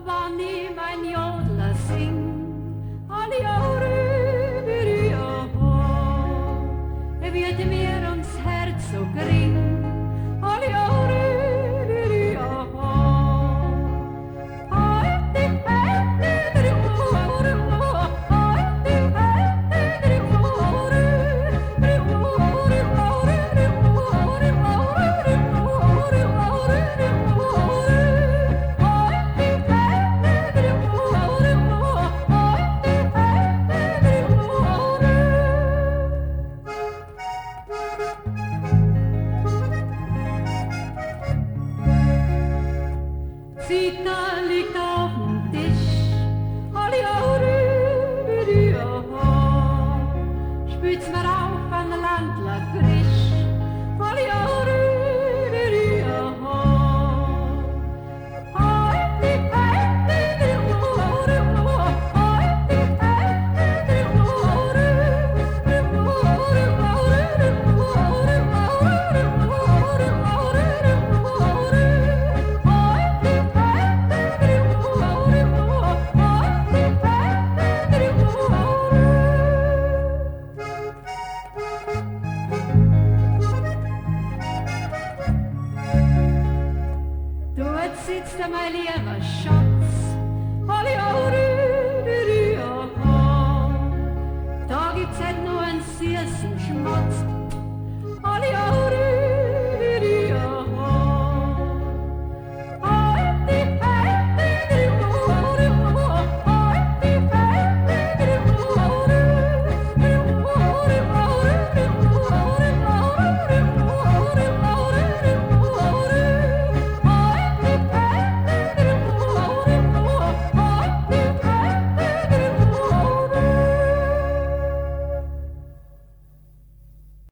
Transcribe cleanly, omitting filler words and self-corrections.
Wann ich mein Jodler sing, alle wird mir ums Herz so gering, alle Zita liegt auf dem Tisch, alle spült's mir auf an der Landler frisch, alle sitzt mein lieber Schott.